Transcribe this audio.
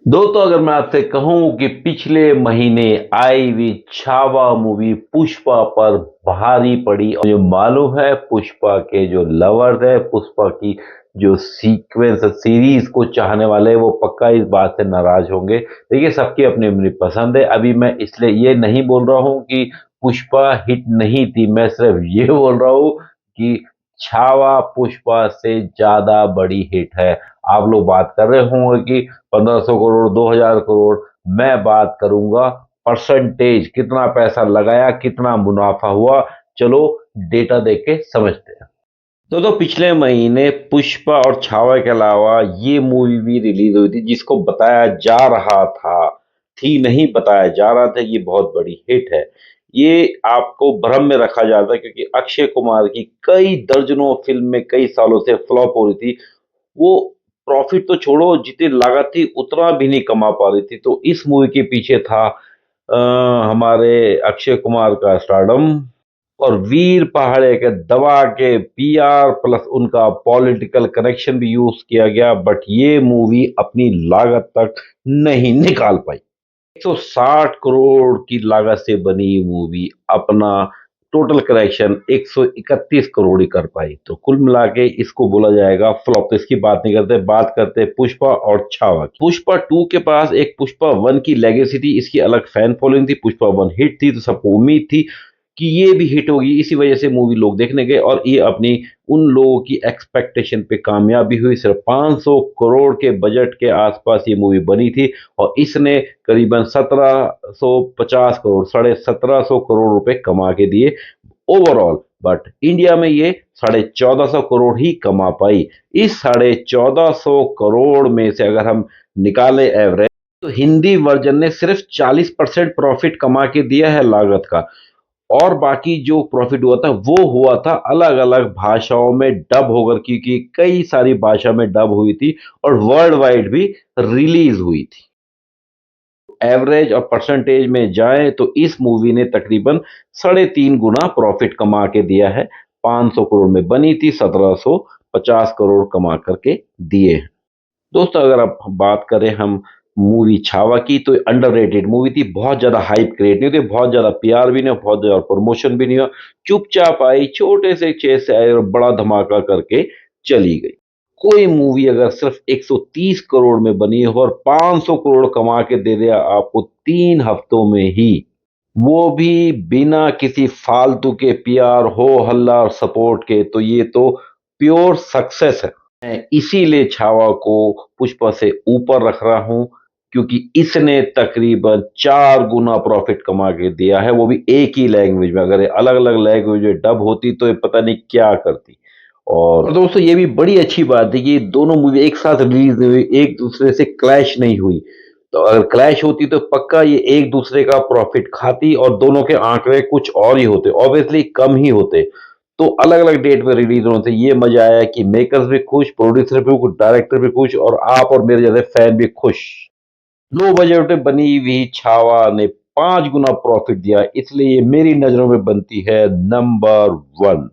दोस्तों अगर मैं आपसे कहूं कि पिछले महीने आई हुई छावा मूवी पुष्पा पर भारी पड़ी और जो मालूम है पुष्पा के जो लवर्स है पुष्पा की जो सीक्वेंस सीरीज को चाहने वाले हैं वो पक्का इस बात से नाराज होंगे। देखिए सबकी अपनी अपनी पसंद है। अभी मैं इसलिए ये नहीं बोल रहा हूँ कि पुष्पा हिट नहीं थी, मैं सिर्फ ये बोल रहा हूँ कि छावा पुष्पा से ज्यादा बड़ी हिट है। आप लोग बात कर रहे होंगे कि 1500 करोड़ 2000 करोड़, मैं बात करूंगा परसेंटेज, कितना पैसा लगाया कितना मुनाफा हुआ। चलो डेटा देख के समझते हैं। तो पिछले महीने पुष्पा और छावा के अलावा ये मूवी भी रिलीज हुई थी जिसको बताया जा रहा थी नहीं बताया जा रहा था ये बहुत बड़ी हिट है। ये आपको भ्रम में रखा जाता है क्योंकि अक्षय कुमार की कई दर्जनों फिल्म में कई सालों से फ्लॉप हो रही थी। वो प्रॉफिट तो छोड़ो, जितनी लागत थी उतना भी नहीं कमा पा रही थी। तो इस मूवी के पीछे था हमारे अक्षय कुमार का स्टारडम और वीर पहाड़े के दबा के पीआर प्लस उनका पॉलिटिकल कनेक्शन भी यूज किया गया, बट ये मूवी अपनी लागत तक नहीं निकाल पाई। 160 करोड़ की लागत से बनी मूवी अपना टोटल कलेक्शन 131 करोड़ ही कर पाई। तो कुल मिला के इसको बोला जाएगा फ्लॉप। तो इसकी बात नहीं करते, बात करते पुष्पा और छावा की। पुष्पा टू के पास एक पुष्पा वन की लेगेसी थी, इसकी अलग फैन फॉलोइंग थी। पुष्पा वन हिट थी तो सबको उम्मीद थी कि ये भी हिट होगी, इसी वजह से मूवी लोग देखने गए और ये अपनी उन लोगों की एक्सपेक्टेशन पे कामयाबी हुई। सिर्फ 500 करोड़ के बजट के आसपास ये मूवी बनी थी और इसने करीबन 1750 करोड़ 1750 करोड़ रुपए कमा के दिए ओवरऑल। बट इंडिया में ये 1450 करोड़ ही कमा पाई। इस 1450 करोड़ में से अगर हम निकालें एवरेज तो हिंदी वर्जन ने सिर्फ 40% प्रॉफिट कमा के दिया है लागत का, और बाकी जो प्रॉफिट हुआ था वो हुआ था अलग अलग भाषाओं में डब होकर, क्योंकि कई सारी भाषा में डब हुई थी और वर्ल्ड वाइड भी रिलीज हुई थी। एवरेज और परसेंटेज में जाए तो इस मूवी ने तकरीबन 3.5 गुना प्रॉफिट कमा के दिया है। 500 करोड़ में बनी थी, 1750 करोड़ कमा करके दिए हैं। दोस्तों अगर आप बात करें हम मूवी छावा की तो अंडररेटेड मूवी थी। बहुत ज्यादा हाइप क्रिएट नहीं हुई थी, बहुत ज्यादा पीआर भी नहीं हुआ, बहुत ज्यादा प्रमोशन भी नहीं हुआ। चुपचाप आई, छोटे से चेस से आई और बड़ा धमाका करके चली गई। कोई मूवी अगर सिर्फ 130 करोड़ में बनी हो और 500 करोड़ कमा के दे दिया आपको 3 हफ्तों में ही, वो भी बिना किसी फालतू के पीआर हो हल्ला और सपोर्ट के, तो ये तो प्योर सक्सेस है। मैं इसीलिए छावा को पुष्पा से ऊपर रख रहा हूं क्योंकि इसने तकरीबन 4 गुना प्रॉफिट कमा के दिया है, वो भी एक ही लैंग्वेज में। अगर अलग अलग लैंग्वेज में डब होती तो ये पता नहीं क्या करती। और दोस्तों ये भी बड़ी अच्छी बात है कि ये दोनों मूवी एक साथ रिलीज नहीं हुई, एक दूसरे से क्लैश नहीं हुई। तो अगर क्लैश होती तो पक्का ये एक दूसरे का प्रॉफिट खाती और दोनों के आंकड़े कुछ और ही होते, ऑब्वियसली कम ही होते। तो अलग अलग डेट में रिलीज होने से ये मजा आया कि मेकर्स भी खुश, प्रोड्यूसर भी खुश, डायरेक्टर भी खुश और आप और मेरे जैसे फैन भी खुश। लो बजट में बनी हुई छावा ने 5 गुना प्रॉफिट दिया, इसलिए ये मेरी नजरों में बनती है नंबर 1।